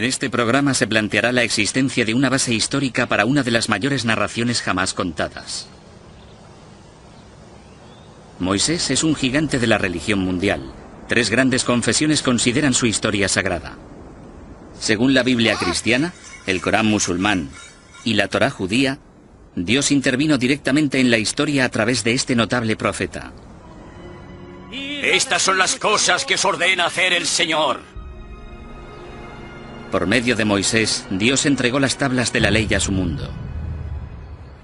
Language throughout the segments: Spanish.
En este programa se planteará la existencia de una base histórica para una de las mayores narraciones jamás contadas. Moisés es un gigante de la religión mundial. 3 grandes confesiones consideran su historia sagrada. Según la Biblia cristiana, el Corán musulmán y la Torá judía, Dios intervino directamente en la historia a través de este notable profeta. Estas son las cosas que os ordena hacer el Señor. Por medio de Moisés, Dios entregó las tablas de la ley a su mundo.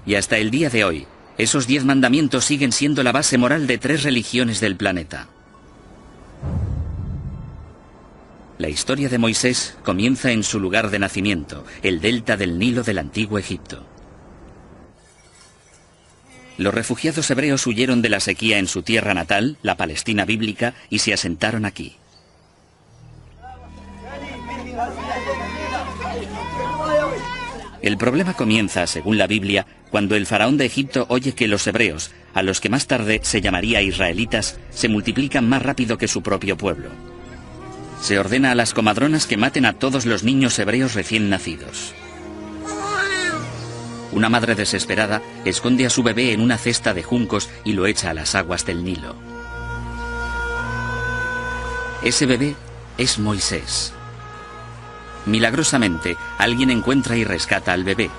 Y hasta el día de hoy, esos 10 mandamientos siguen siendo la base moral de 3 religiones del planeta. La historia de Moisés comienza en su lugar de nacimiento, el delta del Nilo del antiguo Egipto. Los refugiados hebreos huyeron de la sequía en su tierra natal, la Palestina bíblica, y se asentaron aquí. El problema comienza, según la Biblia, cuando el faraón de Egipto oye que los hebreos, a los que más tarde se llamaría israelitas, se multiplican más rápido que su propio pueblo. Se ordena a las comadronas que maten a todos los niños hebreos recién nacidos. Una madre desesperada esconde a su bebé en una cesta de juncos y lo echa a las aguas del Nilo. Ese bebé es Moisés. Milagrosamente, alguien encuentra y rescata al bebé.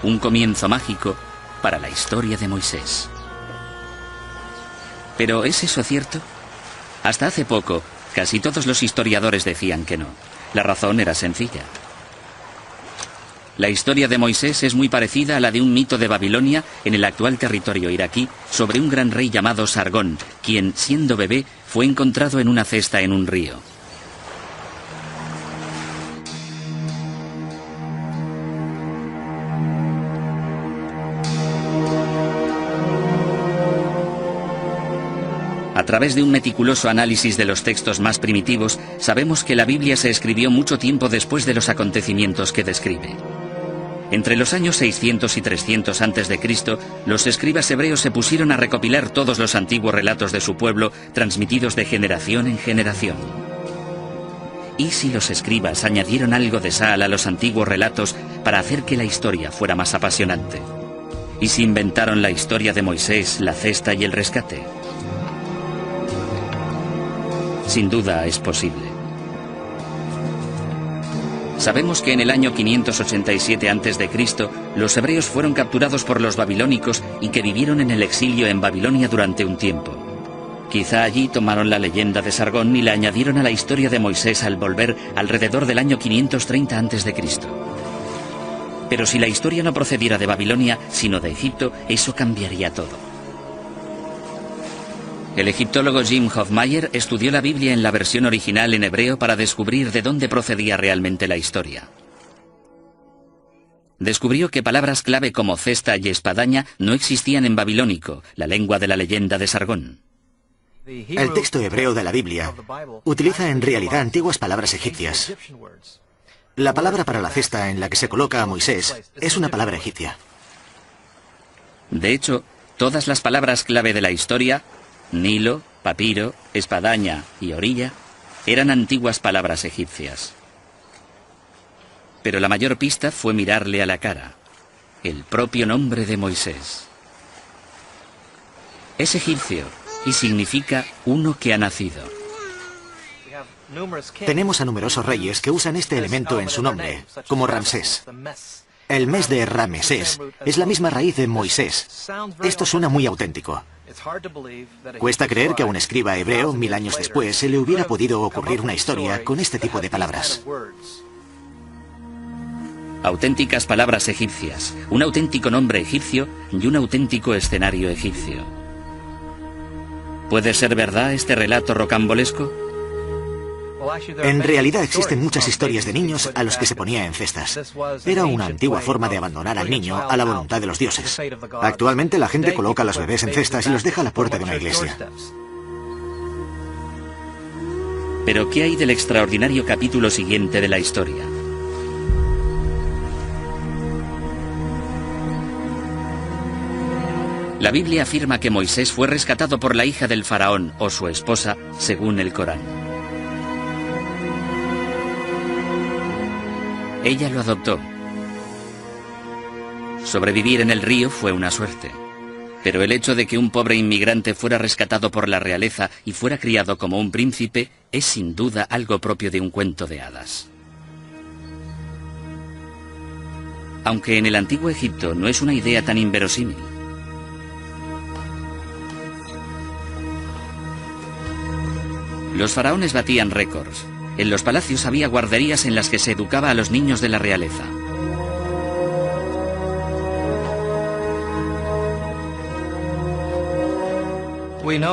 Un comienzo mágico para la historia de Moisés. ¿Pero es eso cierto? Hasta hace poco, casi todos los historiadores decían que no. La razón era sencilla. La historia de Moisés es muy parecida a la de un mito de Babilonia en el actual territorio iraquí sobre un gran rey llamado Sargón, quien, siendo bebé, fue encontrado en una cesta en un río. A través de un meticuloso análisis de los textos más primitivos, sabemos que la Biblia se escribió mucho tiempo después de los acontecimientos que describe. Entre los años 600 y 300 a.C., los escribas hebreos se pusieron a recopilar todos los antiguos relatos de su pueblo, transmitidos de generación en generación. ¿Y si los escribas añadieron algo de sal a los antiguos relatos para hacer que la historia fuera más apasionante? ¿Y si inventaron la historia de Moisés, la cesta y el rescate? Sin duda es posible. Sabemos que en el año 587 a.C., los hebreos fueron capturados por los babilónicos y que vivieron en el exilio en Babilonia durante un tiempo. Quizá allí tomaron la leyenda de Sargón y la añadieron a la historia de Moisés al volver alrededor del año 530 a.C. Pero si la historia no procediera de Babilonia, sino de Egipto, eso cambiaría todo. El egiptólogo Jim Hofmaier estudió la Biblia en la versión original en hebreo para descubrir de dónde procedía realmente la historia. Descubrió que palabras clave como cesta y espadaña no existían en babilónico, la lengua de la leyenda de Sargón. El texto hebreo de la Biblia utiliza en realidad antiguas palabras egipcias. La palabra para la cesta en la que se coloca a Moisés es una palabra egipcia. De hecho, todas las palabras clave de la historia, Nilo, papiro, espadaña y orilla, eran antiguas palabras egipcias. Pero la mayor pista fue mirarle a la cara, el propio nombre de Moisés. Es egipcio y significa uno que ha nacido. Tenemos a numerosos reyes que usan este elemento en su nombre, como Ramsés. El mes de Ramesés es la misma raíz de Moisés. Esto suena muy auténtico. Cuesta creer que a un escriba hebreo, 1000 años después, se le hubiera podido ocurrir una historia con este tipo de palabras. Auténticas palabras egipcias, un auténtico nombre egipcio y un auténtico escenario egipcio. ¿Puede ser verdad este relato rocambolesco? En realidad existen muchas historias de niños a los que se ponía en cestas. Era una antigua forma de abandonar al niño a la voluntad de los dioses. Actualmente la gente coloca a los bebés en cestas y los deja a la puerta de una iglesia. Pero ¿qué hay del extraordinario capítulo siguiente de la historia? La Biblia afirma que Moisés fue rescatado por la hija del faraón o su esposa, según el Corán. Ella lo adoptó. Sobrevivir en el río fue una suerte. Pero el hecho de que un pobre inmigrante fuera rescatado por la realeza y fuera criado como un príncipe es sin duda algo propio de un cuento de hadas. Aunque en el antiguo Egipto no es una idea tan inverosímil. Los faraones batían récords. En los palacios había guarderías en las que se educaba a los niños de la realeza.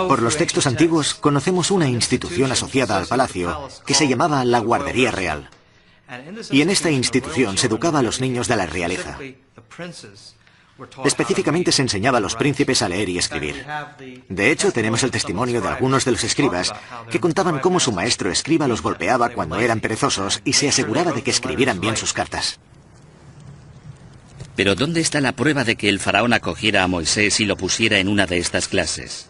Por los textos antiguos conocemos una institución asociada al palacio que se llamaba la Guardería Real. Y en esta institución se educaba a los niños de la realeza. Específicamente se enseñaba a los príncipes a leer y escribir. De hecho, tenemos el testimonio de algunos de los escribas que contaban cómo su maestro escriba los golpeaba cuando eran perezosos y se aseguraba de que escribieran bien sus cartas. Pero ¿dónde está la prueba de que el faraón acogiera a Moisés y lo pusiera en una de estas clases?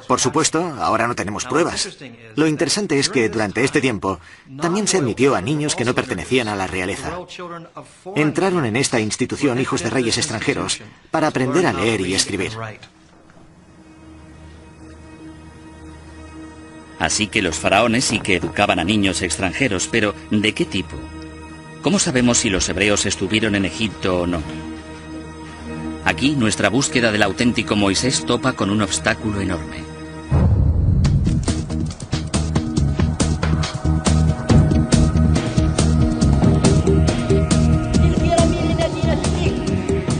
Por supuesto, ahora no tenemos pruebas. Lo interesante es que durante este tiempo también se admitió a niños que no pertenecían a la realeza. Entraron en esta institución hijos de reyes extranjeros para aprender a leer y escribir. Así que los faraones sí que educaban a niños extranjeros, pero ¿de qué tipo? ¿Cómo sabemos si los hebreos estuvieron en Egipto o no? Aquí nuestra búsqueda del auténtico Moisés topa con un obstáculo enorme.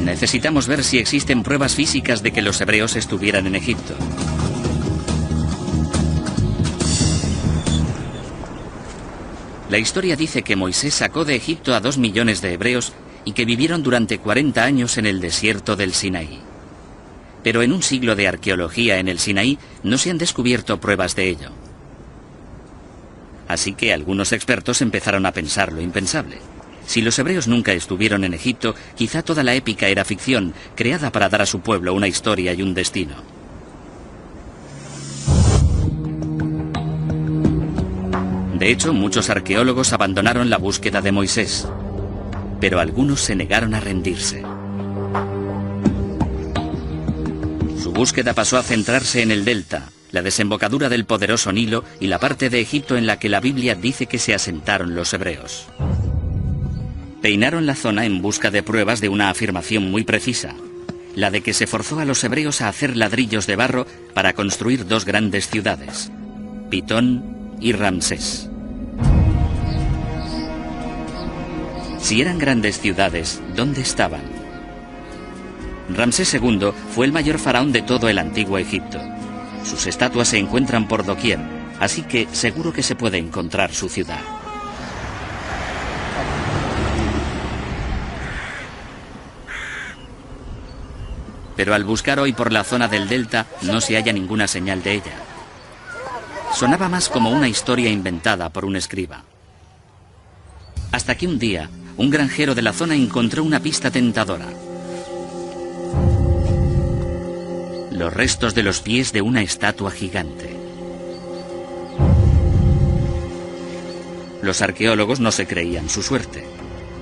Necesitamos ver si existen pruebas físicas de que los hebreos estuvieran en Egipto. La historia dice que Moisés sacó de Egipto a 2 millones de hebreos y que vivieron durante 40 años en el desierto del Sinaí. Pero en un siglo de arqueología en el Sinaí no se han descubierto pruebas de ello. Así que algunos expertos empezaron a pensar lo impensable. Si los hebreos nunca estuvieron en Egipto, quizá toda la épica era ficción, creada para dar a su pueblo una historia y un destino. De hecho, muchos arqueólogos abandonaron la búsqueda de Moisés. Pero algunos se negaron a rendirse. Su búsqueda pasó a centrarse en el delta, la desembocadura del poderoso Nilo y la parte de Egipto en la que la Biblia dice que se asentaron los hebreos. Peinaron la zona en busca de pruebas de una afirmación muy precisa, la de que se forzó a los hebreos a hacer ladrillos de barro para construir 2 grandes ciudades, Pitón y Ramsés. Si eran grandes ciudades, ¿dónde estaban? Ramsés II fue el mayor faraón de todo el antiguo Egipto. Sus estatuas se encuentran por doquier, así que seguro que se puede encontrar su ciudad. Pero al buscar hoy por la zona del delta, no se halla ninguna señal de ella. Sonaba más como una historia inventada por un escriba. Hasta que un día, un granjero de la zona encontró una pista tentadora. Los restos de los pies de una estatua gigante. Los arqueólogos no se creían su suerte.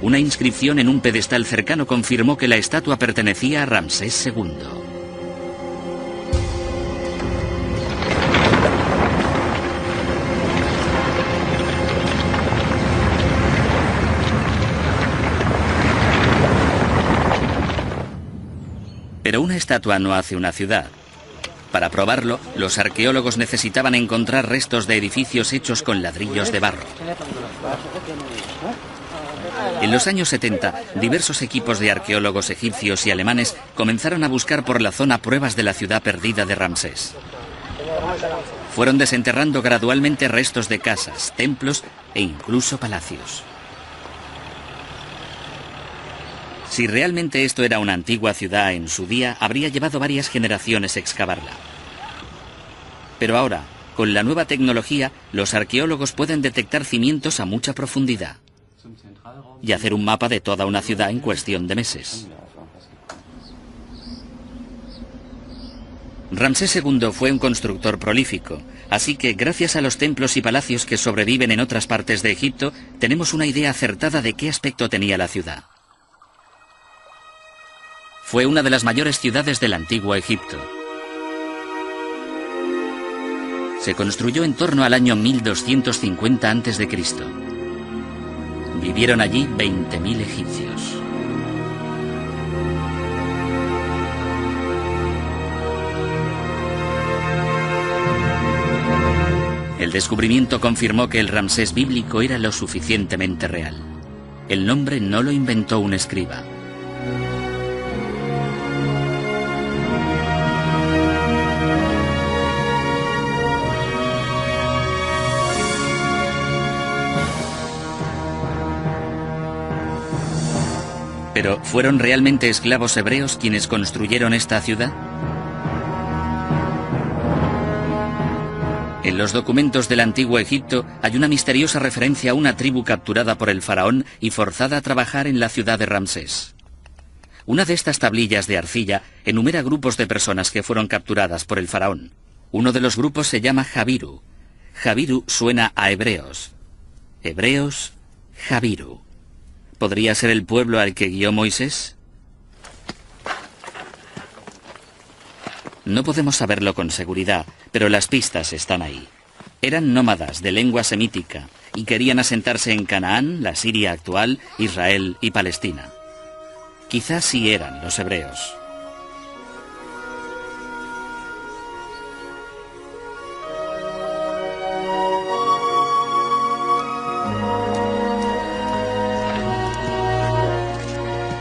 Una inscripción en un pedestal cercano confirmó que la estatua pertenecía a Ramsés II. Pero una estatua no hace una ciudad. Para probarlo, los arqueólogos necesitaban encontrar restos de edificios hechos con ladrillos de barro. En los años 70, diversos equipos de arqueólogos egipcios y alemanes comenzaron a buscar por la zona pruebas de la ciudad perdida de Ramsés. Fueron desenterrando gradualmente restos de casas, templos e incluso palacios. Si realmente esto era una antigua ciudad en su día, habría llevado varias generaciones excavarla. Pero ahora, con la nueva tecnología, los arqueólogos pueden detectar cimientos a mucha profundidad y hacer un mapa de toda una ciudad en cuestión de meses. Ramsés II fue un constructor prolífico, Así que, gracias a los templos y palacios que sobreviven en otras partes de Egipto, tenemos una idea acertada de qué aspecto tenía la ciudad. Fue una de las mayores ciudades del antiguo Egipto. Se construyó en torno al año 1250 a.C. Vivieron allí 20.000 egipcios. El descubrimiento confirmó que el Ramsés bíblico era lo suficientemente real. El nombre no lo inventó un escriba. Pero, ¿fueron realmente esclavos hebreos quienes construyeron esta ciudad? En los documentos del antiguo Egipto hay una misteriosa referencia a una tribu capturada por el faraón y forzada a trabajar en la ciudad de Ramsés. Una de estas tablillas de arcilla enumera grupos de personas que fueron capturadas por el faraón. Uno de los grupos se llama Jabiru. Jabiru suena a hebreos. Hebreos, Jabiru. ¿Podría ser el pueblo al que guió Moisés? No podemos saberlo con seguridad, pero las pistas están ahí. Eran nómadas de lengua semítica y querían asentarse en Canaán, la Siria actual, Israel y Palestina. Quizás sí eran los hebreos.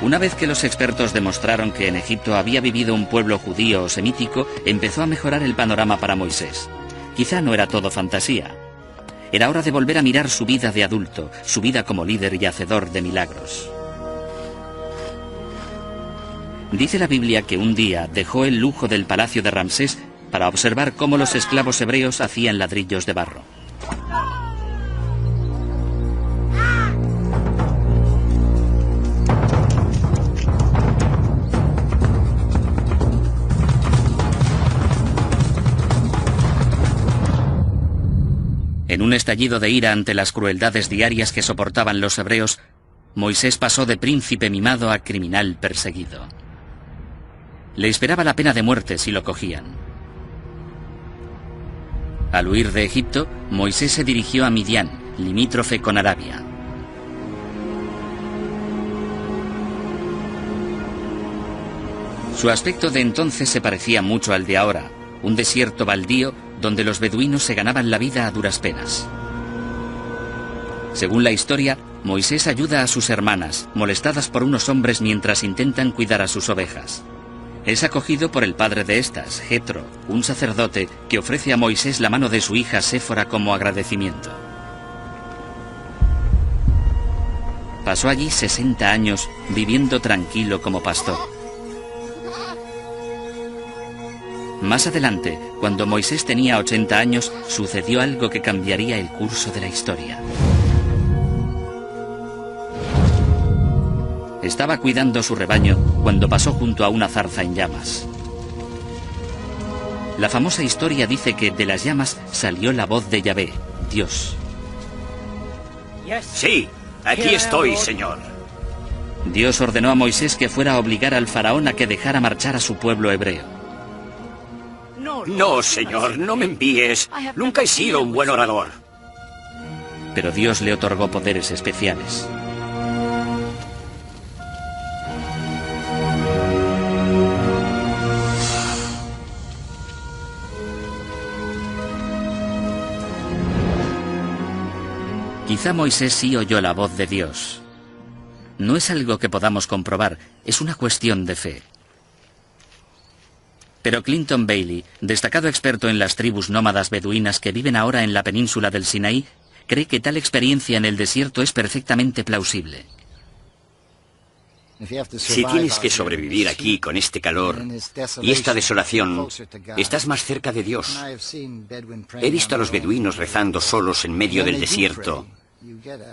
Una vez que los expertos demostraron que en Egipto había vivido un pueblo judío o semítico, empezó a mejorar el panorama para Moisés. Quizá no era todo fantasía. Era hora de volver a mirar su vida de adulto, su vida como líder y hacedor de milagros. Dice la Biblia que un día dejó el lujo del palacio de Ramsés para observar cómo los esclavos hebreos hacían ladrillos de barro. En un estallido de ira ante las crueldades diarias que soportaban los hebreos, Moisés pasó de príncipe mimado a criminal perseguido. Le esperaba la pena de muerte si lo cogían. Al huir de Egipto, Moisés se dirigió a Midian, limítrofe con Arabia. Su aspecto de entonces se parecía mucho al de ahora, un desierto baldío donde los beduinos se ganaban la vida a duras penas. Según la historia, Moisés ayuda a sus hermanas, molestadas por unos hombres mientras intentan cuidar a sus ovejas. Es acogido por el padre de estas, Jetro, un sacerdote que ofrece a Moisés la mano de su hija Séfora como agradecimiento. Pasó allí 60 años viviendo tranquilo como pastor. Más adelante, cuando Moisés tenía 80 años, sucedió algo que cambiaría el curso de la historia. Estaba cuidando su rebaño cuando pasó junto a una zarza en llamas. La famosa historia dice que de las llamas salió la voz de Yahvé, Dios. Sí, aquí estoy, Señor. Dios ordenó a Moisés que fuera a obligar al faraón a que dejara marchar a su pueblo hebreo. No, Señor, no me envíes. Nunca he sido un buen orador. Pero Dios le otorgó poderes especiales. Quizá Moisés sí oyó la voz de Dios. No es algo que podamos comprobar, es una cuestión de fe. Pero Clinton Bailey, destacado experto en las tribus nómadas beduinas que viven ahora en la península del Sinaí, cree que tal experiencia en el desierto es perfectamente plausible. Si tienes que sobrevivir aquí con este calor y esta desolación, estás más cerca de Dios. He visto a los beduinos rezando solos en medio del desierto.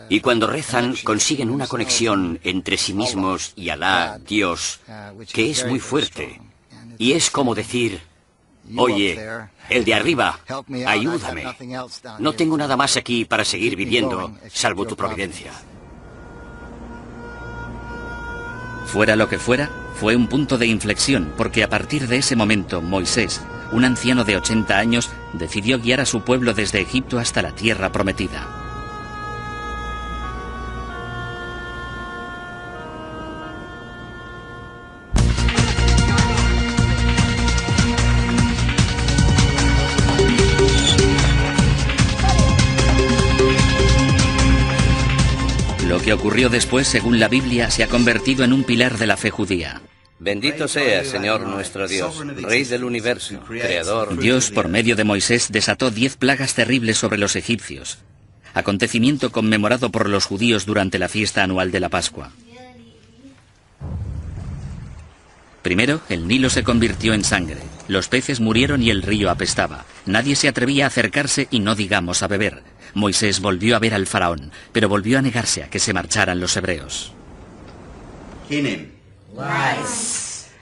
Y cuando rezan, consiguen una conexión entre sí mismos y Alá, Dios, que es muy fuerte. Y es como decir, Oye, el de arriba, ayúdame. No tengo nada más aquí para seguir viviendo, salvo tu providencia. Fuera lo que fuera, fue un punto de inflexión, porque a partir de ese momento, Moisés, un anciano de 80 años, decidió guiar a su pueblo desde Egipto hasta la tierra prometida. Lo que ocurrió después, según la Biblia, se ha convertido en un pilar de la fe judía. Bendito seas, Señor nuestro Dios, Rey del universo, Creador. Dios, por medio de Moisés, desató 10 plagas terribles sobre los egipcios, acontecimiento conmemorado por los judíos durante la fiesta anual de la Pascua. Primero, el Nilo se convirtió en sangre, los peces murieron y el río apestaba. Nadie se atrevía a acercarse y no digamos a beber. Moisés volvió a ver al faraón, pero volvió a negarse a que se marcharan los hebreos.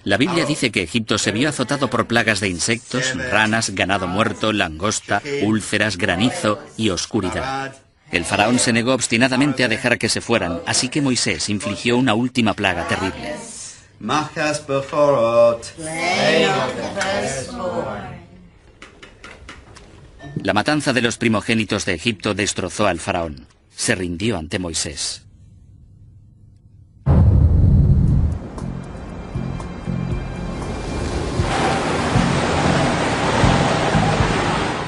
La Biblia dice que Egipto se vio azotado por plagas de insectos, ranas, ganado muerto, langosta, úlceras, granizo y oscuridad. El faraón se negó obstinadamente a dejar que se fueran, así que Moisés infligió una última plaga terrible. La matanza de los primogénitos de Egipto destrozó al faraón. Se rindió ante Moisés.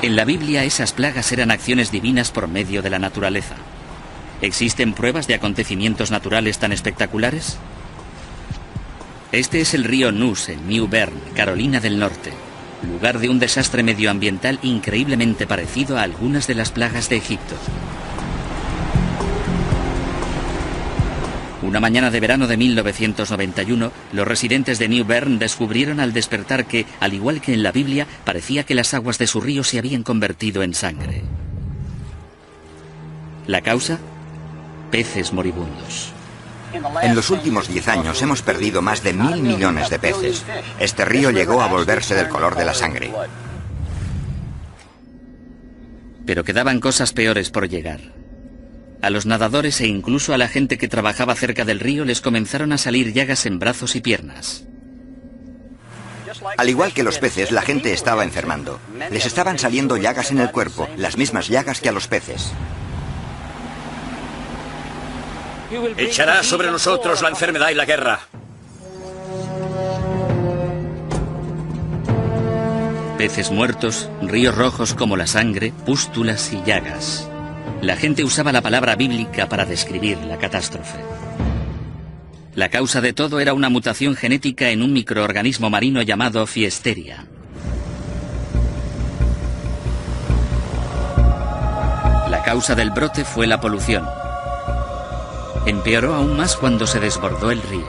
En la Biblia esas plagas eran acciones divinas por medio de la naturaleza. ¿Existen pruebas de acontecimientos naturales tan espectaculares? Este es el río Neuse, en New Bern, Carolina del Norte, lugar de un desastre medioambiental increíblemente parecido a algunas de las plagas de Egipto. Una mañana de verano de 1991, los residentes de New Bern descubrieron al despertar que, al igual que en la Biblia, parecía que las aguas de su río se habían convertido en sangre. ¿La causa? Peces moribundos. En los últimos 10 años hemos perdido más de 1.000 millones de peces. Este río llegó a volverse del color de la sangre. Pero quedaban cosas peores por llegar. A los nadadores e incluso a la gente que trabajaba cerca del río les comenzaron a salir llagas en brazos y piernas. Al igual que los peces, la gente estaba enfermando. Les estaban saliendo llagas en el cuerpo, las mismas llagas que a los peces. Echará sobre nosotros la enfermedad y la guerra. Peces muertos, ríos rojos como la sangre, pústulas y llagas. La gente usaba la palabra bíblica para describir la catástrofe. La causa de todo era una mutación genética en un microorganismo marino llamado Fiesteria. La causa del brote fue la polución. Empeoró aún más cuando se desbordó el río.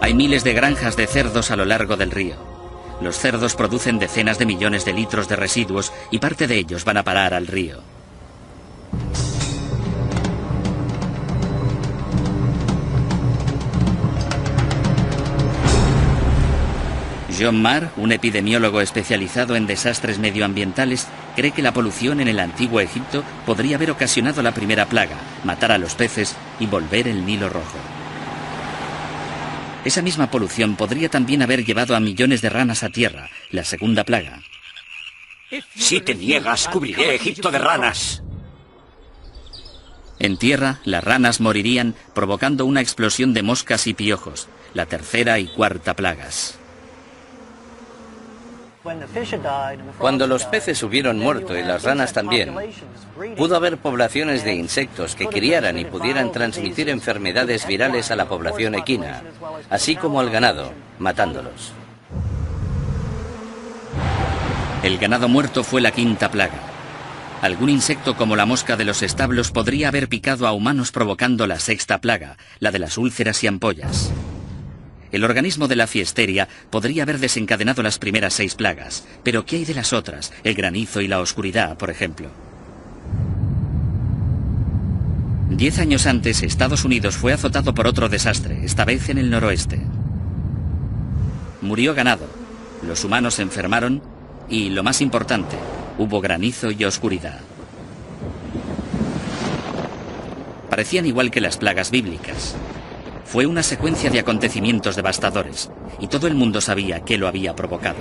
Hay miles de granjas de cerdos a lo largo del río. Los cerdos producen decenas de millones de litros de residuos y parte de ellos van a parar al río. John Marr, un epidemiólogo especializado en desastres medioambientales, cree que la polución en el antiguo Egipto podría haber ocasionado la primera plaga, matar a los peces y volver el Nilo rojo. Esa misma polución podría también haber llevado a millones de ranas a tierra, la segunda plaga. Si te niegas, cubriré Egipto de ranas. En tierra, las ranas morirían, provocando una explosión de moscas y piojos, la tercera y cuarta plagas. Cuando los peces hubieron muerto y las ranas también, pudo haber poblaciones de insectos que criaran y pudieran transmitir enfermedades virales a la población equina, así como al ganado, matándolos. El ganado muerto fue la quinta plaga. Algún insecto como la mosca de los establos podría haber picado a humanos provocando la sexta plaga, la de las úlceras y ampollas. El organismo de la Fiesteria podría haber desencadenado las primeras 6 plagas, pero ¿qué hay de las otras? El granizo y la oscuridad, por ejemplo. 10 años antes, Estados Unidos fue azotado por otro desastre, esta vez en el noroeste. Murió ganado, los humanos se enfermaron y, lo más importante, hubo granizo y oscuridad. Parecían igual que las plagas bíblicas. Fue una secuencia de acontecimientos devastadores, y todo el mundo sabía qué lo había provocado.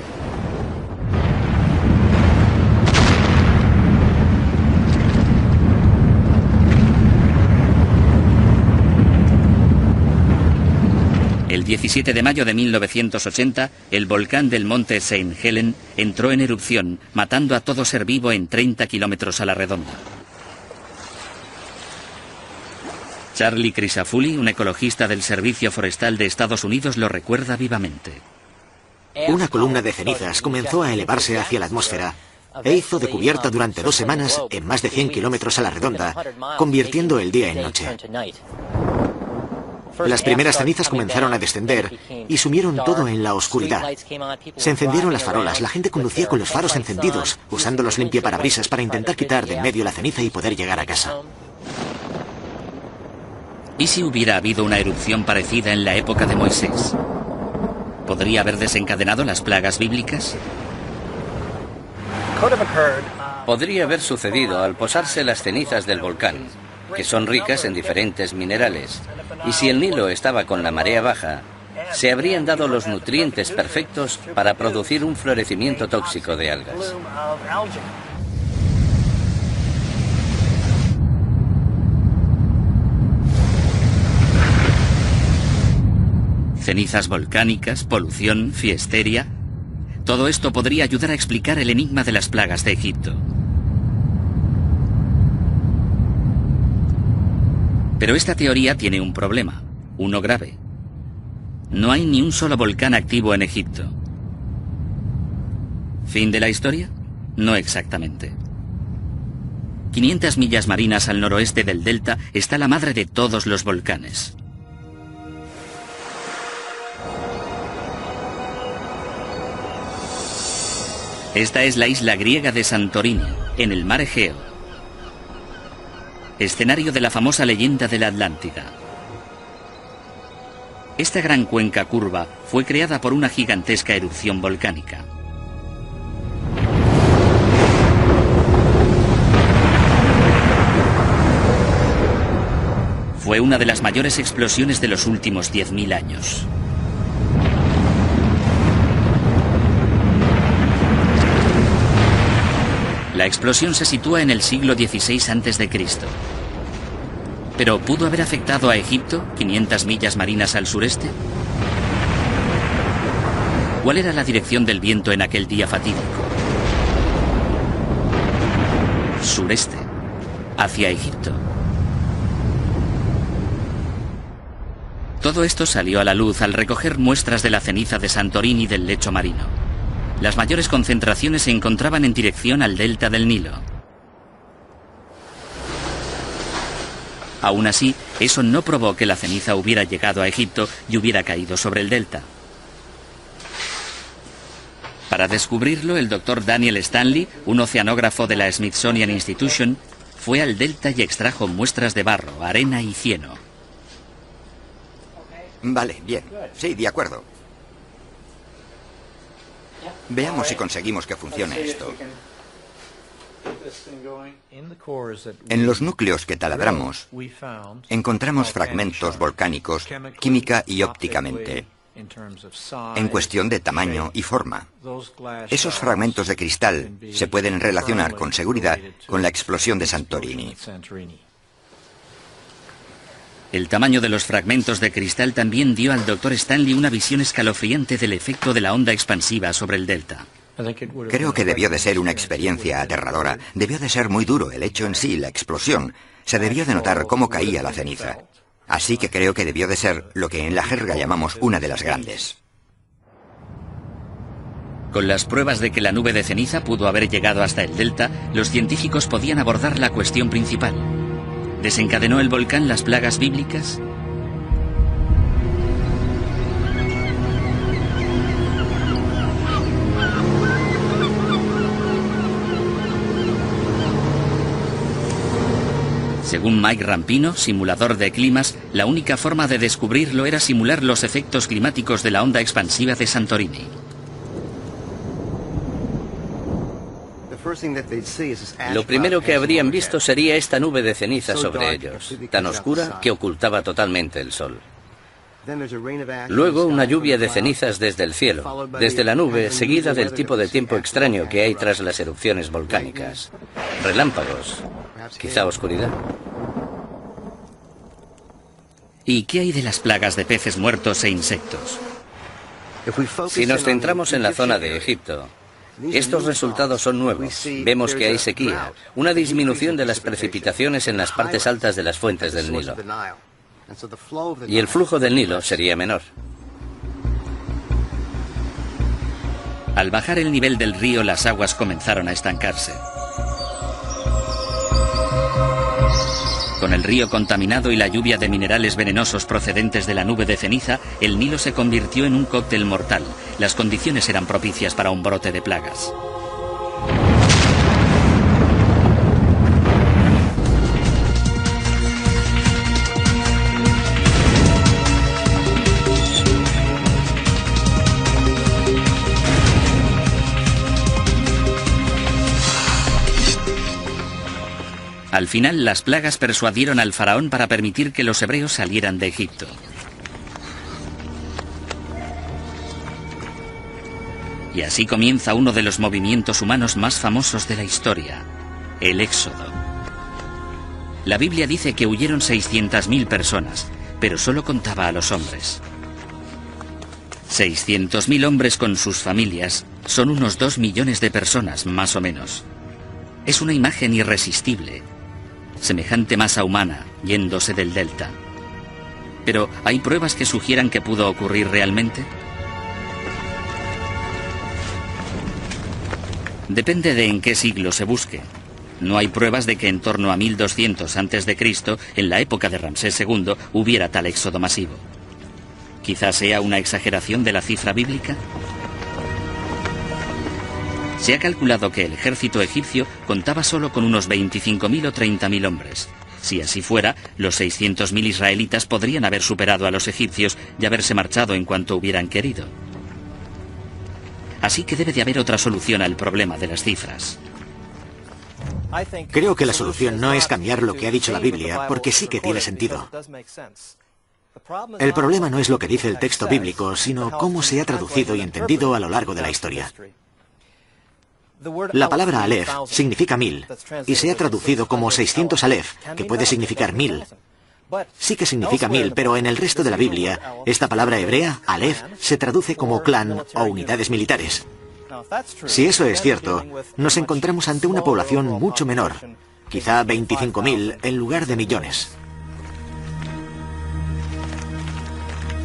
El 17 de mayo de 1980, el volcán del monte St. Helen entró en erupción, matando a todo ser vivo en 30 kilómetros a la redonda. Charlie Crisafulli, un ecologista del Servicio Forestal de Estados Unidos, lo recuerda vivamente. Una columna de cenizas comenzó a elevarse hacia la atmósfera e hizo de cubierta durante 2 semanas en más de 100 kilómetros a la redonda, convirtiendo el día en noche. Las primeras cenizas comenzaron a descender y sumieron todo en la oscuridad. Se encendieron las farolas, la gente conducía con los faros encendidos, usando los limpiaparabrisas para intentar quitar de en medio la ceniza y poder llegar a casa. ¿Y si hubiera habido una erupción parecida en la época de Moisés? ¿Podría haber desencadenado las plagas bíblicas? Podría haber sucedido al posarse las cenizas del volcán, que son ricas en diferentes minerales, y si el Nilo estaba con la marea baja, se habrían dado los nutrientes perfectos para producir un florecimiento tóxico de algas. Cenizas volcánicas, polución, fiesteria. Todo esto podría ayudar a explicar el enigma de las plagas de Egipto. Pero esta teoría tiene un problema, uno grave. No hay ni un solo volcán activo en Egipto. ¿Fin de la historia? No exactamente. 500 millas marinas al noroeste del delta está la madre de todos los volcanes. Esta es la isla griega de Santorini, en el mar Egeo, escenario de la famosa leyenda de la Atlántida. Esta gran cuenca curva fue creada por una gigantesca erupción volcánica. Fue una de las mayores explosiones de los últimos 10.000 años. La explosión se sitúa en el siglo XVI a.C. ¿Pero pudo haber afectado a Egipto, 500 millas marinas al sureste? ¿Cuál era la dirección del viento en aquel día fatídico? Sureste, hacia Egipto. Todo esto salió a la luz al recoger muestras de la ceniza de Santorini del lecho marino. Las mayores concentraciones se encontraban en dirección al delta del Nilo. Aún así, eso no probó que la ceniza hubiera llegado a Egipto y hubiera caído sobre el delta. Para descubrirlo, el doctor Daniel Stanley, un oceanógrafo de la Smithsonian Institution, fue al delta y extrajo muestras de barro, arena y cieno. Vale, bien. Sí, de acuerdo. Veamos si conseguimos que funcione esto. En los núcleos que taladramos, encontramos fragmentos volcánicos química y ópticamente, en cuestión de tamaño y forma. Esos fragmentos de cristal se pueden relacionar con seguridad con la explosión de Santorini. El tamaño de los fragmentos de cristal también dio al Dr. Stanley una visión escalofriante del efecto de la onda expansiva sobre el delta. Creo que debió de ser una experiencia aterradora. Debió de ser muy duro el hecho en sí, la explosión. Se debió de notar cómo caía la ceniza. Así que creo que debió de ser lo que en la jerga llamamos una de las grandes. Con las pruebas de que la nube de ceniza pudo haber llegado hasta el delta, los científicos podían abordar la cuestión principal. ¿Desencadenó el volcán las plagas bíblicas? Según Mike Rampino, simulador de climas, la única forma de descubrirlo era simular los efectos climáticos de la onda expansiva de Santorini. Lo primero que habrían visto sería esta nube de ceniza sobre ellos, tan oscura que ocultaba totalmente el sol. Luego una lluvia de cenizas desde el cielo, desde la nube, seguida del tipo de tiempo extraño que hay tras las erupciones volcánicas. Relámpagos, quizá oscuridad. ¿Y qué hay de las plagas de peces muertos e insectos? Si nos centramos en la zona de Egipto, estos resultados son nuevos. Vemos que hay sequía, una disminución de las precipitaciones en las partes altas de las fuentes del Nilo. Y el flujo del Nilo sería menor. Al bajar el nivel del río, las aguas comenzaron a estancarse. Con el río contaminado y la lluvia de minerales venenosos procedentes de la nube de ceniza, el Nilo se convirtió en un cóctel mortal. Las condiciones eran propicias para un brote de plagas. Al final, las plagas persuadieron al faraón para permitir que los hebreos salieran de Egipto. Y así comienza uno de los movimientos humanos más famosos de la historia, el Éxodo. La Biblia dice que huyeron 600.000 personas, pero solo contaba a los hombres. 600.000 hombres con sus familias son unos 2 millones de personas, más o menos. Es una imagen irresistible. Semejante masa humana yéndose del delta. Pero ¿hay pruebas que sugieran que pudo ocurrir realmente? Depende de en qué siglo se busque. No hay pruebas de que en torno a 1200 a.C., en la época de Ramsés II, hubiera tal éxodo masivo. ¿Quizás sea una exageración de la cifra bíblica? Se ha calculado que el ejército egipcio contaba solo con unos 25.000 o 30.000 hombres. Si así fuera, los 600.000 israelitas podrían haber superado a los egipcios y haberse marchado en cuanto hubieran querido. Así que debe de haber otra solución al problema de las cifras. Creo que la solución no es cambiar lo que ha dicho la Biblia, porque sí que tiene sentido. El problema no es lo que dice el texto bíblico, sino cómo se ha traducido y entendido a lo largo de la historia. La palabra Aleph significa 1000 y se ha traducido como 600 Aleph, que puede significar 1000. Sí que significa 1000, pero en el resto de la Biblia, esta palabra hebrea, Aleph, se traduce como clan o unidades militares. Si eso es cierto, nos encontramos ante una población mucho menor, quizá 25.000 en lugar de millones.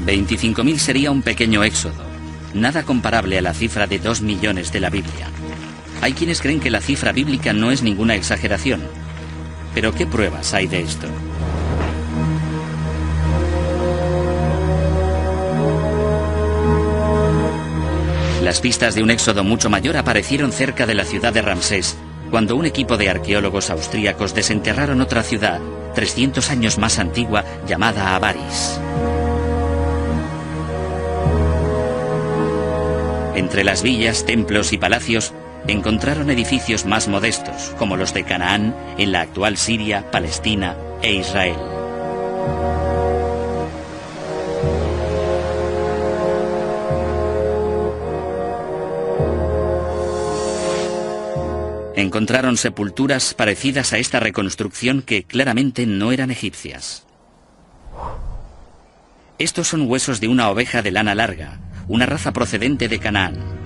25.000 sería un pequeño éxodo, nada comparable a la cifra de 2 millones de la Biblia. Hay quienes creen que la cifra bíblica no es ninguna exageración. Pero ¿qué pruebas hay de esto? Las pistas de un éxodo mucho mayor aparecieron cerca de la ciudad de Ramsés, cuando un equipo de arqueólogos austríacos desenterraron otra ciudad, 300 años más antigua, llamada Avaris. Entre las villas, templos y palacios, encontraron edificios más modestos, como los de Canaán, en la actual Siria, Palestina e Israel. Encontraron sepulturas parecidas a esta reconstrucción que claramente no eran egipcias. Estos son huesos de una oveja de lana larga, una raza procedente de Canaán.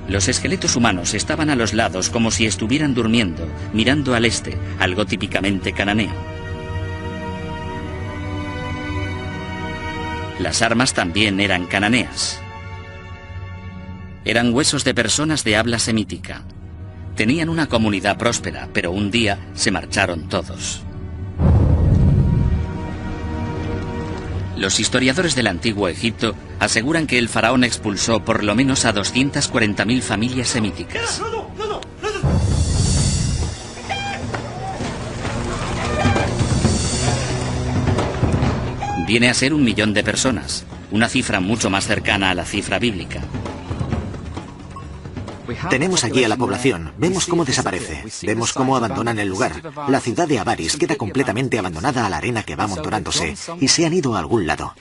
Los esqueletos humanos estaban a los lados como si estuvieran durmiendo, mirando al este, algo típicamente cananeo. Las armas también eran cananeas. Eran huesos de personas de habla semítica. Tenían una comunidad próspera, pero un día se marcharon todos. Los historiadores del antiguo Egipto aseguran que el faraón expulsó por lo menos a 240.000 familias semíticas. Viene a ser 1 millón de personas, una cifra mucho más cercana a la cifra bíblica. Tenemos allí a la población, vemos cómo desaparece, vemos cómo abandonan el lugar. La ciudad de Avaris queda completamente abandonada a la arena que va amontonándose y se han ido a algún lado.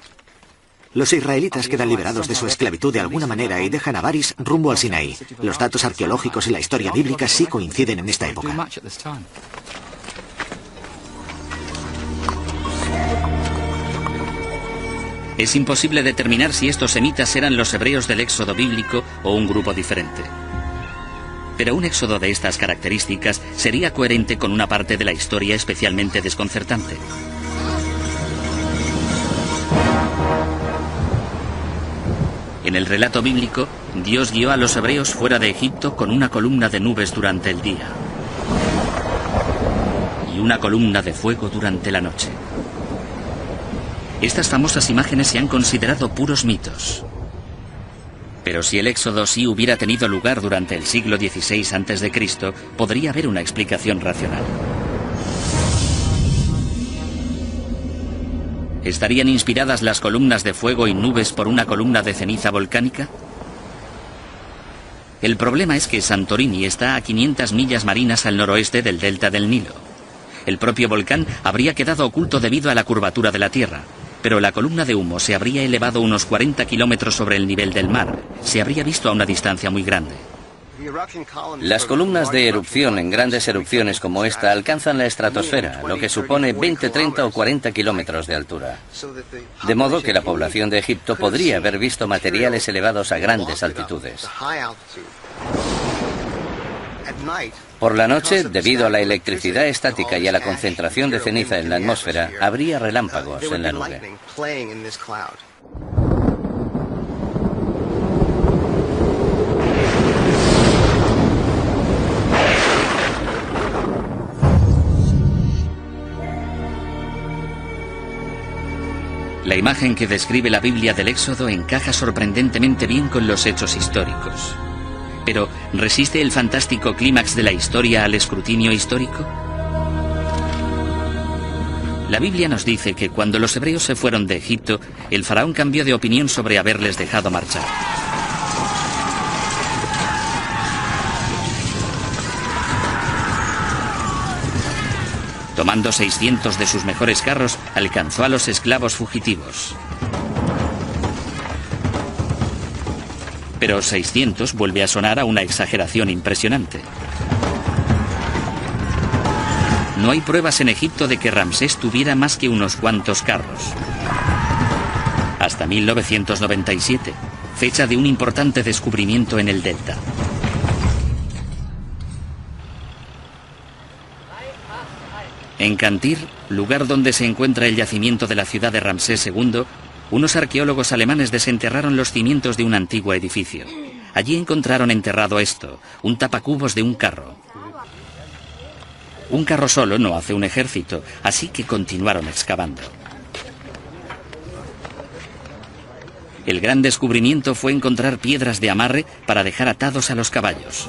Los israelitas quedan liberados de su esclavitud de alguna manera y dejan Avaris rumbo al Sinaí. Los datos arqueológicos y la historia bíblica sí coinciden en esta época. Es imposible determinar si estos semitas eran los hebreos del éxodo bíblico o un grupo diferente. Pero un éxodo de estas características sería coherente con una parte de la historia especialmente desconcertante. En el relato bíblico, Dios guió a los hebreos fuera de Egipto con una columna de nubes durante el día y una columna de fuego durante la noche. Estas famosas imágenes se han considerado puros mitos. Pero si el éxodo sí hubiera tenido lugar durante el siglo XVI a.C., podría haber una explicación racional. ¿Estarían inspiradas las columnas de fuego y nubes por una columna de ceniza volcánica? El problema es que Santorini está a 500 millas marinas al noroeste del delta del Nilo. El propio volcán habría quedado oculto debido a la curvatura de la Tierra, pero la columna de humo se habría elevado unos 40 kilómetros sobre el nivel del mar. Se habría visto a una distancia muy grande. Las columnas de erupción en grandes erupciones como esta alcanzan la estratosfera, lo que supone 20, 30 o 40 kilómetros de altura. De modo que la población de Egipto podría haber visto materiales elevados a grandes altitudes. Por la noche, debido a la electricidad estática y a la concentración de ceniza en la atmósfera, habría relámpagos en la nube. La imagen que describe la Biblia del Éxodo encaja sorprendentemente bien con los hechos históricos. Pero, ¿resiste el fantástico clímax de la historia al escrutinio histórico? La Biblia nos dice que cuando los hebreos se fueron de Egipto, el faraón cambió de opinión sobre haberles dejado marchar. Tomando 600 de sus mejores carros, alcanzó a los esclavos fugitivos. Pero 600 vuelve a sonar a una exageración impresionante. No hay pruebas en Egipto de que Ramsés tuviera más que unos cuantos carros. Hasta 1997, fecha de un importante descubrimiento en el delta. En Cantir, lugar donde se encuentra el yacimiento de la ciudad de Ramsés II, unos arqueólogos alemanes desenterraron los cimientos de un antiguo edificio. Allí encontraron enterrado esto, un tapacubos de un carro. Un carro solo no hace un ejército, así que continuaron excavando. El gran descubrimiento fue encontrar piedras de amarre para dejar atados a los caballos.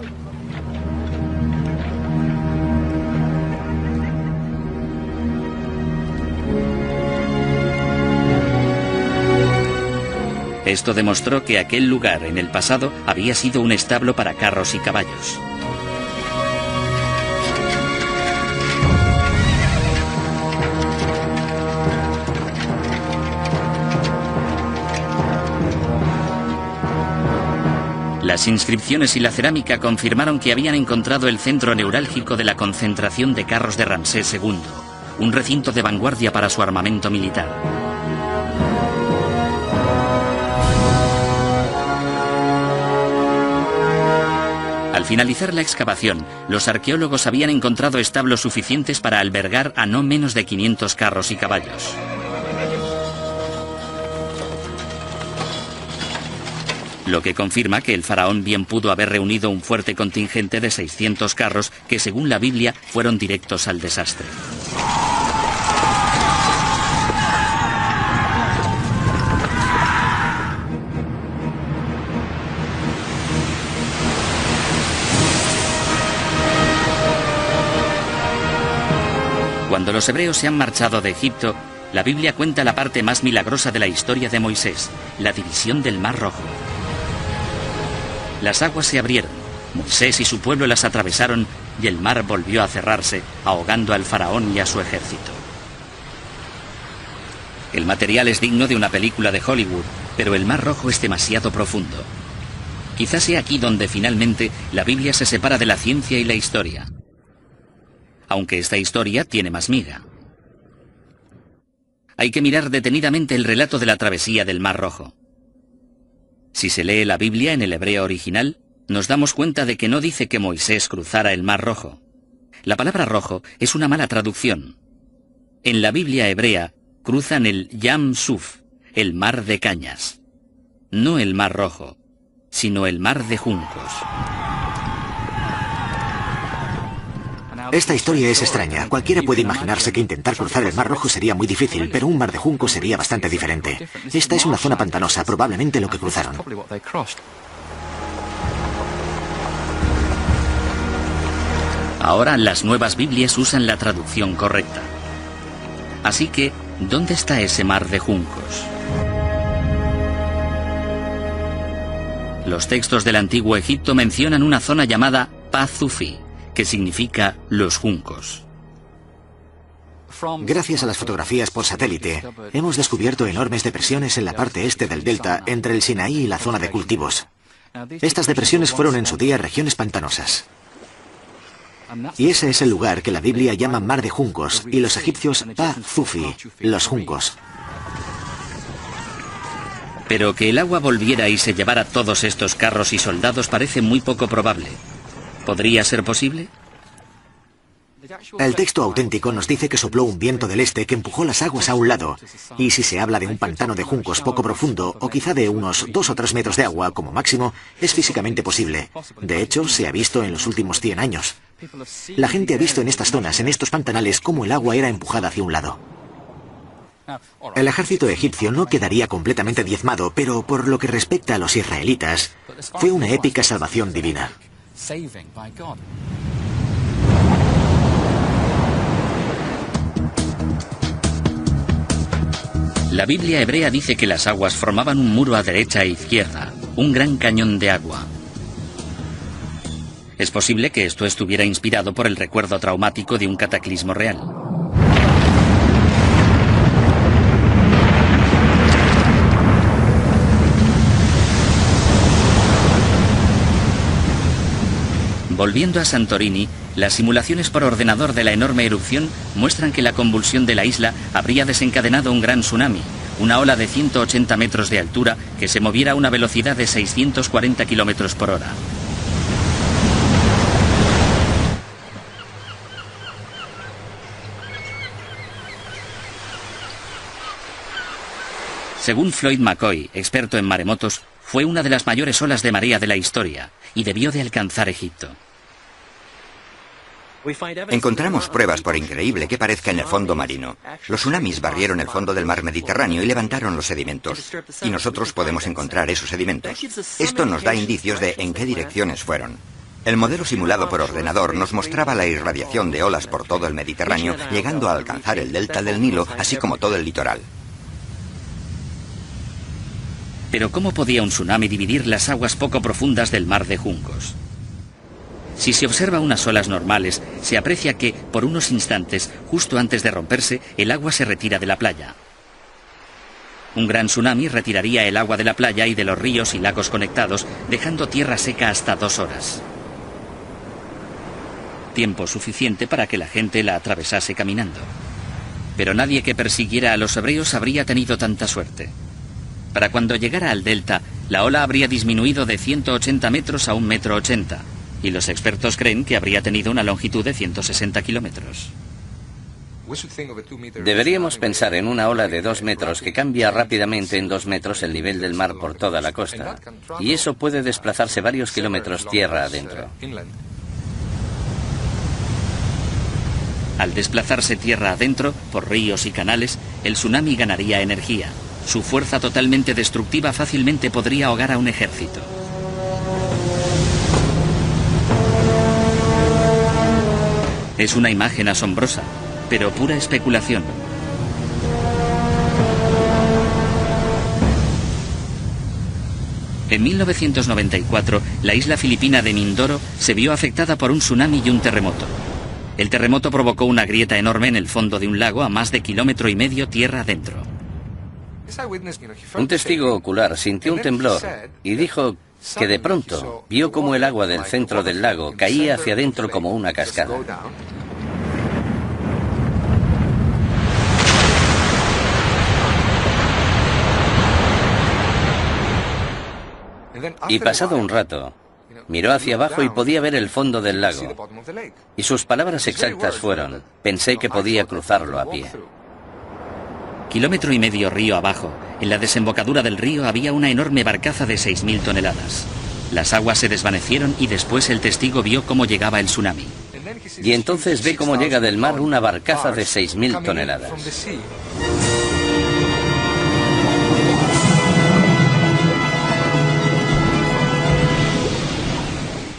Esto demostró que aquel lugar en el pasado había sido un establo para carros y caballos. Las inscripciones y la cerámica confirmaron que habían encontrado el centro neurálgico de la concentración de carros de Ramsés II, un recinto de vanguardia para su armamento militar. Al finalizar la excavación, los arqueólogos habían encontrado establos suficientes para albergar a no menos de 500 carros y caballos. Lo que confirma que el faraón bien pudo haber reunido un fuerte contingente de 600 carros que, según la Biblia, fueron directos al desastre. Cuando los hebreos se han marchado de Egipto, La Biblia cuenta la parte más milagrosa de la historia de Moisés, la división del Mar Rojo. Las aguas se abrieron, Moisés y su pueblo las atravesaron y el mar volvió a cerrarse, ahogando al faraón y a su ejército. El material es digno de una película de Hollywood, pero el Mar Rojo es demasiado profundo. Quizás sea aquí donde finalmente la Biblia se separa de la ciencia y la historia. Aunque esta historia tiene más miga. Hay que mirar detenidamente el relato de la travesía del Mar Rojo. Si se lee la Biblia en el hebreo original, nos damos cuenta de que no dice que Moisés cruzara el Mar Rojo. La palabra rojo es una mala traducción. En la Biblia hebrea, cruzan el Yam Suf, el mar de cañas. No el Mar Rojo, sino el mar de juncos. Esta historia es extraña. Cualquiera puede imaginarse que intentar cruzar el Mar Rojo sería muy difícil, pero un mar de juncos sería bastante diferente. Esta es una zona pantanosa, probablemente lo que cruzaron. Ahora las nuevas Biblias usan la traducción correcta. Así que, ¿dónde está ese mar de juncos? Los textos del antiguo Egipto mencionan una zona llamada Pazufi, que significa los juncos. Gracias a las fotografías por satélite, hemos descubierto enormes depresiones en la parte este del delta entre el Sinaí y la zona de cultivos. Estas depresiones fueron en su día regiones pantanosas. Y ese es el lugar que la Biblia llama Mar de Juncos y los egipcios Pa-Zufi, los juncos. Pero que el agua volviera y se llevara todos estos carros y soldados parece muy poco probable. ¿Podría ser posible? El texto auténtico nos dice que sopló un viento del este que empujó las aguas a un lado, y si se habla de un pantano de juncos poco profundo, o quizá de unos 2 o 3 metros de agua como máximo, es físicamente posible. De hecho, se ha visto en los últimos 100 años. La gente ha visto en estas zonas, en estos pantanales, cómo el agua era empujada hacia un lado. El ejército egipcio no quedaría completamente diezmado, pero por lo que respecta a los israelitas, fue una épica salvación divina. La Biblia hebrea dice que las aguas formaban un muro a derecha e izquierda, un gran cañón de agua. Es posible que esto estuviera inspirado por el recuerdo traumático de un cataclismo real. Volviendo a Santorini, las simulaciones por ordenador de la enorme erupción muestran que la convulsión de la isla habría desencadenado un gran tsunami, una ola de 180 metros de altura que se moviera a una velocidad de 640 kilómetros por hora. Según Floyd McCoy, experto en maremotos, fue una de las mayores olas de marea de la historia y debió de alcanzar Egipto. Encontramos pruebas, por increíble que parezca, en el fondo marino. Los tsunamis barrieron el fondo del mar Mediterráneo y levantaron los sedimentos. Y nosotros podemos encontrar esos sedimentos. Esto nos da indicios de en qué direcciones fueron. El modelo simulado por ordenador nos mostraba la irradiación de olas por todo el Mediterráneo, llegando a alcanzar el delta del Nilo, así como todo el litoral. Pero ¿cómo podía un tsunami dividir las aguas poco profundas del mar de juncos? Si se observa unas olas normales, se aprecia que, por unos instantes, justo antes de romperse, el agua se retira de la playa. Un gran tsunami retiraría el agua de la playa y de los ríos y lagos conectados, dejando tierra seca hasta 2 horas. Tiempo suficiente para que la gente la atravesase caminando. Pero nadie que persiguiera a los hebreos habría tenido tanta suerte. Para cuando llegara al delta, la ola habría disminuido de 180 metros a 1,80 m, y los expertos creen que habría tenido una longitud de 160 kilómetros. Deberíamos pensar en una ola de 2 metros que cambia rápidamente en 2 metros el nivel del mar por toda la costa, y eso puede desplazarse varios kilómetros tierra adentro. Al desplazarse tierra adentro, por ríos y canales, el tsunami ganaría energía. Su fuerza totalmente destructiva fácilmente podría ahogar a un ejército. Es una imagen asombrosa, pero pura especulación. En 1994, la isla filipina de Mindoro se vio afectada por un tsunami y un terremoto. El terremoto provocó una grieta enorme en el fondo de un lago a más de 1,5 kilómetros tierra adentro. Un testigo ocular sintió un temblor y dijo que de pronto vio cómo el agua del centro del lago caía hacia adentro como una cascada. Y pasado un rato, miró hacia abajo y podía ver el fondo del lago. Y sus palabras exactas fueron: pensé que podía cruzarlo a pie. 1,5 kilómetros río abajo, en la desembocadura del río había una enorme barcaza de 6.000 toneladas. Las aguas se desvanecieron y después el testigo vio cómo llegaba el tsunami. Y entonces ve cómo llega del mar una barcaza de 6.000 toneladas.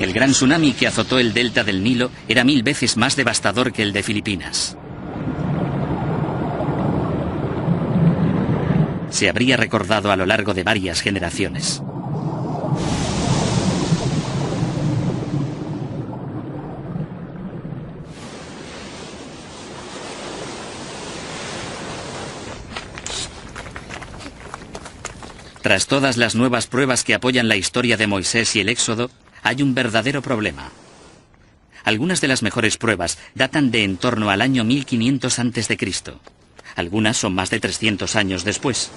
El gran tsunami que azotó el delta del Nilo era 1000 veces más devastador que el de Filipinas. Se habría recordado a lo largo de varias generaciones. Tras todas las nuevas pruebas que apoyan la historia de Moisés y el Éxodo, hay un verdadero problema. Algunas de las mejores pruebas datan de en torno al año 1500 a.C. Algunas son más de 300 años después.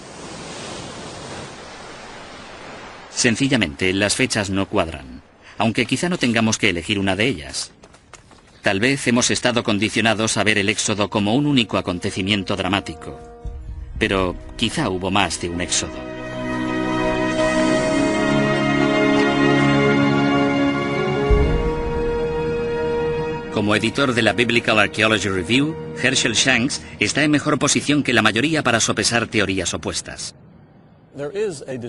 Sencillamente, las fechas no cuadran, aunque quizá no tengamos que elegir una de ellas. Tal vez hemos estado condicionados a ver el Éxodo como un único acontecimiento dramático, pero quizá hubo más de un Éxodo. Como editor de la Biblical Archaeology Review, Herschel Shanks está en mejor posición que la mayoría para sopesar teorías opuestas.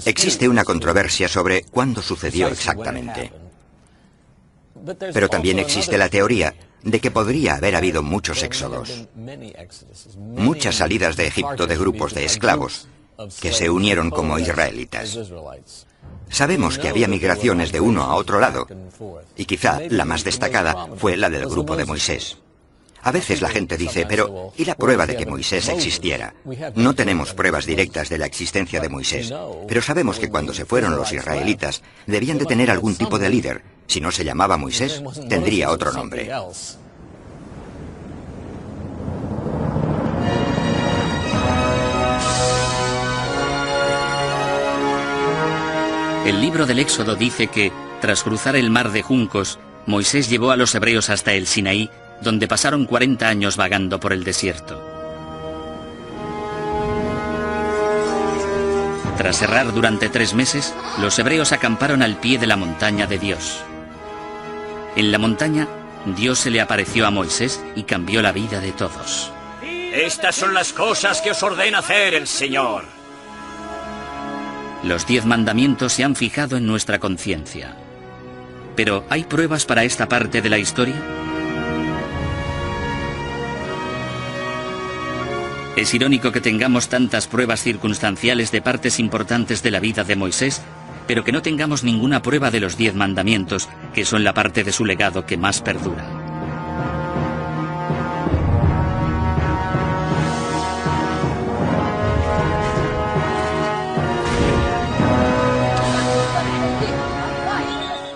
Existe una controversia sobre cuándo sucedió exactamente. Pero también existe la teoría de que podría haber habido muchos éxodos, muchas salidas de Egipto de grupos de esclavos que se unieron como israelitas. Sabemos que había migraciones de uno a otro lado, y quizá la más destacada fue la del grupo de Moisés. A veces la gente dice, pero ¿y la prueba de que Moisés existiera? No tenemos pruebas directas de la existencia de Moisés, pero sabemos que cuando se fueron los israelitas, debían de tener algún tipo de líder. Si no se llamaba Moisés, tendría otro nombre. El libro del Éxodo dice que, tras cruzar el mar de juncos, Moisés llevó a los hebreos hasta el Sinaí, donde pasaron 40 años vagando por el desierto. Tras errar durante 3 meses, los hebreos acamparon al pie de la montaña de Dios. En la montaña, Dios se le apareció a Moisés y cambió la vida de todos. Estas son las cosas que os ordena hacer el Señor. Los 10 mandamientos se han fijado en nuestra conciencia. Pero, ¿hay pruebas para esta parte de la historia? Es irónico que tengamos tantas pruebas circunstanciales de partes importantes de la vida de Moisés, pero que no tengamos ninguna prueba de los 10 mandamientos, que son la parte de su legado que más perdura.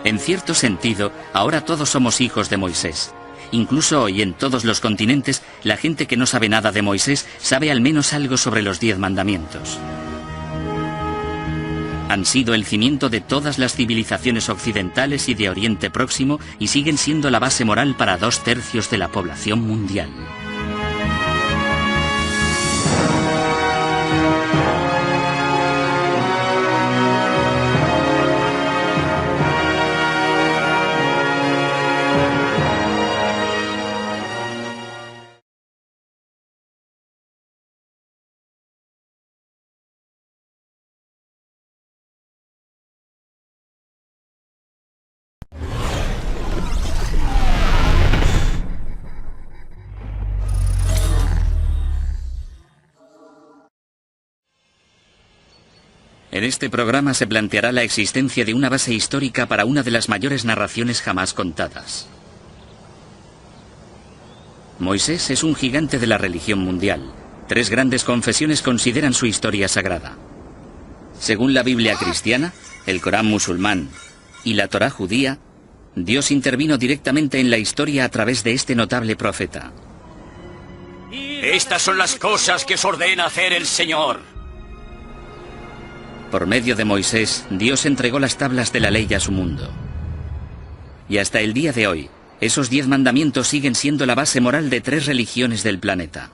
En cierto sentido, ahora todos somos hijos de Moisés. Incluso hoy en todos los continentes, la gente que no sabe nada de Moisés sabe al menos algo sobre los 10 mandamientos. Han sido el cimiento de todas las civilizaciones occidentales y de Oriente Próximo y siguen siendo la base moral para 2/3 de la población mundial. En este programa se planteará la existencia de una base histórica para una de las mayores narraciones jamás contadas. Moisés es un gigante de la religión mundial. 3 grandes confesiones consideran su historia sagrada. Según la Biblia cristiana, el Corán musulmán y la Torá judía, Dios intervino directamente en la historia a través de este notable profeta. Estas son las cosas que os ordena hacer el Señor. Por medio de Moisés, Dios entregó las tablas de la ley a su mundo. Y hasta el día de hoy, esos 10 mandamientos siguen siendo la base moral de 3 religiones del planeta.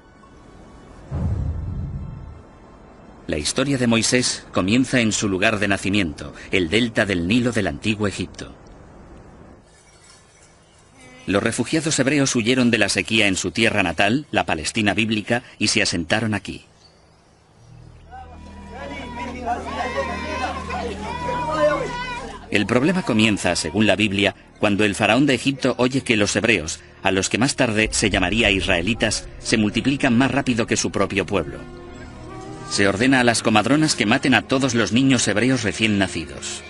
La historia de Moisés comienza en su lugar de nacimiento, el delta del Nilo del antiguo Egipto. Los refugiados hebreos huyeron de la sequía en su tierra natal, la Palestina bíblica, y se asentaron aquí. El problema comienza, según la Biblia, cuando el faraón de Egipto oye que los hebreos, a los que más tarde se llamaría israelitas, se multiplican más rápido que su propio pueblo. Se ordena a las comadronas que maten a todos los niños hebreos recién nacidos.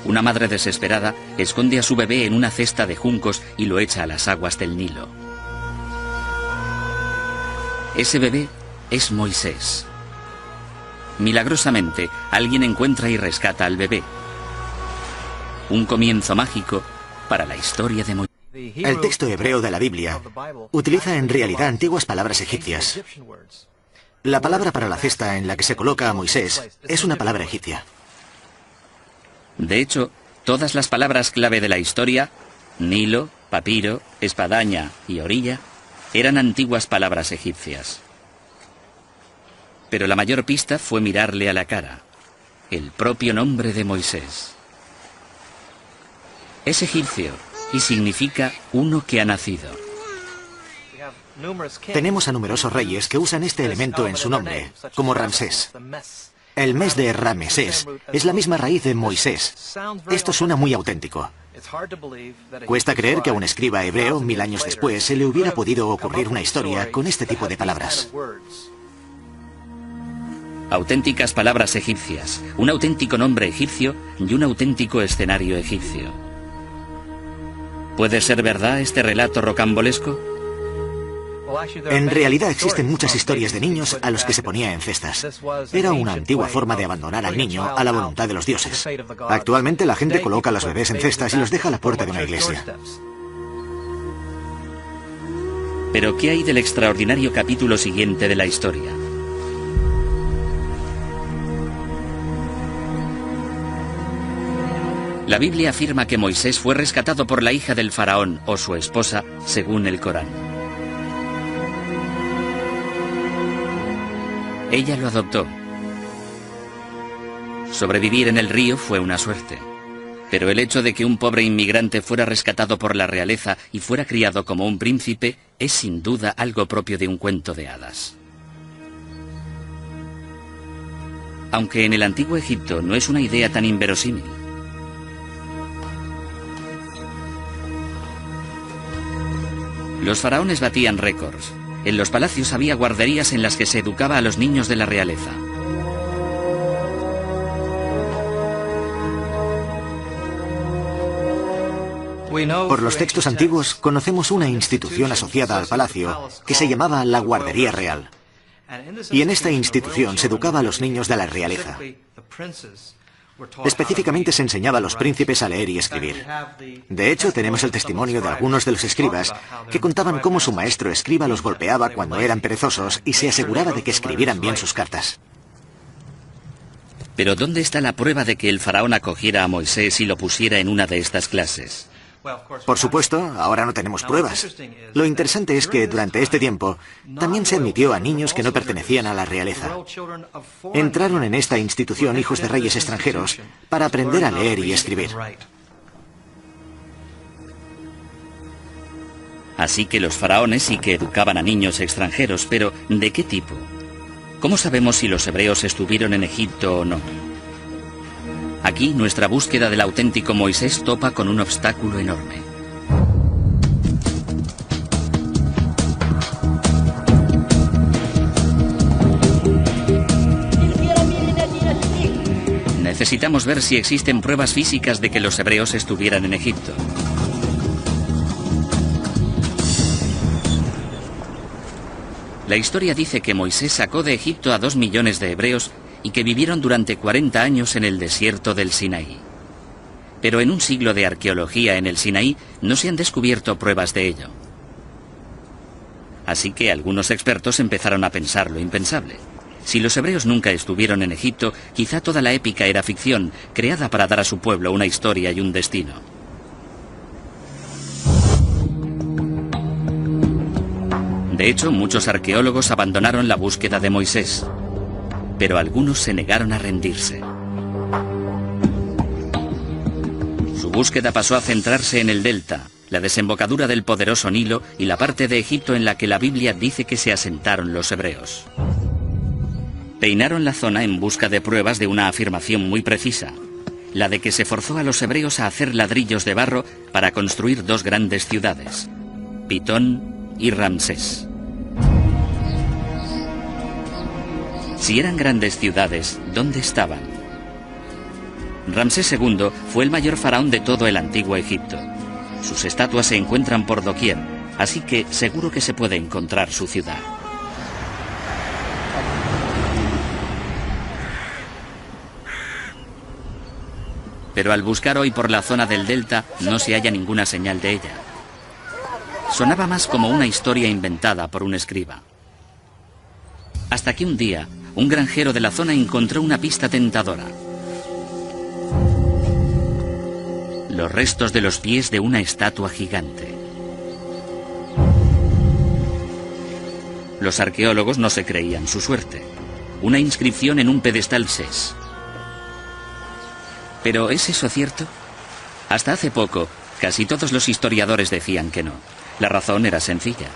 Una madre desesperada esconde a su bebé en una cesta de juncos y lo echa a las aguas del Nilo. Ese bebé es Moisés. Milagrosamente, alguien encuentra y rescata al bebé. Un comienzo mágico para la historia de Moisés. El texto hebreo de la Biblia utiliza en realidad antiguas palabras egipcias. La palabra para la cesta en la que se coloca a Moisés es una palabra egipcia. De hecho, todas las palabras clave de la historia, Nilo, papiro, espadaña y orilla, eran antiguas palabras egipcias. Pero la mayor pista fue mirarle a la cara, el propio nombre de Moisés. Es egipcio y significa uno que ha nacido. Tenemos a numerosos reyes que usan este elemento en su nombre, como Ramsés. El mes de Ramesés es la misma raíz de Moisés. Esto suena muy auténtico. Cuesta creer que a un escriba hebreo, 1000 años después, se le hubiera podido ocurrir una historia con este tipo de palabras. Auténticas palabras egipcias, un auténtico nombre egipcio y un auténtico escenario egipcio. ¿Puede ser verdad este relato rocambolesco? En realidad existen muchas historias de niños a los que se ponía en cestas. Era una antigua forma de abandonar al niño a la voluntad de los dioses. Actualmente la gente coloca a los bebés en cestas y los deja a la puerta de una iglesia. Pero ¿qué hay del extraordinario capítulo siguiente de la historia? La Biblia afirma que Moisés fue rescatado por la hija del faraón o su esposa, según el Corán. Ella lo adoptó. Sobrevivir en el río fue una suerte. Pero el hecho de que un pobre inmigrante fuera rescatado por la realeza y fuera criado como un príncipe es sin duda algo propio de un cuento de hadas. Aunque en el antiguo Egipto no es una idea tan inverosímil. Los faraones batían récords. En los palacios había guarderías en las que se educaba a los niños de la realeza. Por los textos antiguos conocemos una institución asociada al palacio que se llamaba la Guardería Real. Y en esta institución se educaba a los niños de la realeza. Específicamente se enseñaba a los príncipes a leer y escribir. De hecho, tenemos el testimonio de algunos de los escribas que contaban cómo su maestro escriba los golpeaba cuando eran perezosos y se aseguraba de que escribieran bien sus cartas. Pero ¿dónde está la prueba de que el faraón acogiera a Moisés y lo pusiera en una de estas clases? Por supuesto, ahora no tenemos pruebas. Lo interesante es que durante este tiempo también se admitió a niños que no pertenecían a la realeza. Entraron en esta institución hijos de reyes extranjeros para aprender a leer y escribir. Así que los faraones sí que educaban a niños extranjeros, pero ¿de qué tipo? ¿Cómo sabemos si los hebreos estuvieron en Egipto o no? Aquí nuestra búsqueda del auténtico Moisés topa con un obstáculo enorme. necesitamos ver si existen pruebas físicas de que los hebreos estuvieran en Egipto. La historia dice que Moisés sacó de Egipto a 2 millones de hebreos y que vivieron durante 40 años en el desierto del Sinaí. Pero en un siglo de arqueología en el Sinaí no se han descubierto pruebas de ello. Así que algunos expertos empezaron a pensar lo impensable. Si los hebreos nunca estuvieron en Egipto, quizá toda la épica era ficción, creada para dar a su pueblo una historia y un destino. De hecho, muchos arqueólogos abandonaron la búsqueda de Moisés, pero algunos se negaron a rendirse. Su búsqueda pasó a centrarse en el delta, la desembocadura del poderoso Nilo y la parte de Egipto en la que la Biblia dice que se asentaron los hebreos. Peinaron la zona en busca de pruebas de una afirmación muy precisa, la de que se forzó a los hebreos a hacer ladrillos de barro para construir 2 grandes ciudades, Pitón y Ramsés. Si eran grandes ciudades, ¿dónde estaban? Ramsés II fue el mayor faraón de todo el antiguo Egipto. Sus estatuas se encuentran por doquier, así que seguro que se puede encontrar su ciudad. Pero al buscar hoy por la zona del delta no se halla ninguna señal de ella. Sonaba más como una historia inventada por un escriba. Hasta que un día, un granjero de la zona encontró una pista tentadora. Los restos de los pies de una estatua gigante. Los arqueólogos no se creían su suerte. Una inscripción en un pedestal Sés. ¿Pero es eso cierto? Hasta hace poco, casi todos los historiadores decían que no. La razón era sencilla.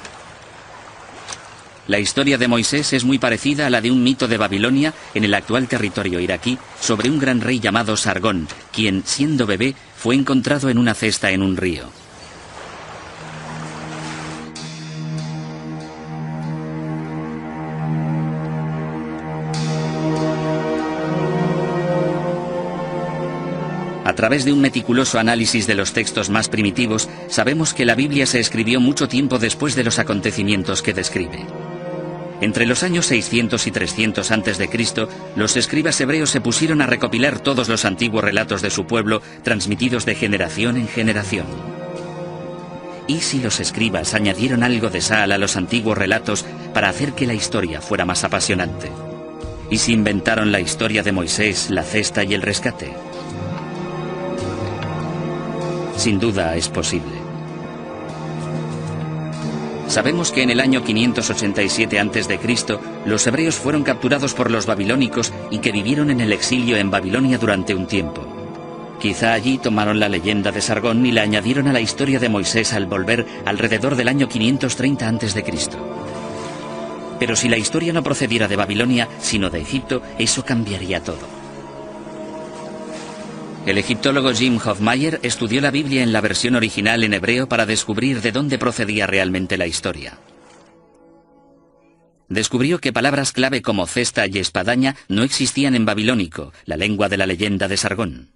La historia de Moisés es muy parecida a la de un mito de Babilonia en el actual territorio iraquí sobre un gran rey llamado Sargón, quien, siendo bebé, fue encontrado en una cesta en un río. A través de un meticuloso análisis de los textos más primitivos, sabemos que la Biblia se escribió mucho tiempo después de los acontecimientos que describe. Entre los años 600 y 300 a.C., los escribas hebreos se pusieron a recopilar todos los antiguos relatos de su pueblo, transmitidos de generación en generación. ¿Y si los escribas añadieron algo de sal a los antiguos relatos para hacer que la historia fuera más apasionante? ¿Y si inventaron la historia de Moisés, la cesta y el rescate? Sin duda es posible. Sabemos que en el año 587 a.C., los hebreos fueron capturados por los babilónicos y que vivieron en el exilio en Babilonia durante un tiempo. Quizá allí tomaron la leyenda de Sargón y la añadieron a la historia de Moisés al volver alrededor del año 530 a.C. Pero si la historia no procediera de Babilonia, sino de Egipto, eso cambiaría todo. El egiptólogo Jim Hofmaier estudió la Biblia en la versión original en hebreo para descubrir de dónde procedía realmente la historia. Descubrió que palabras clave como cesta y espadaña no existían en babilónico, la lengua de la leyenda de Sargón.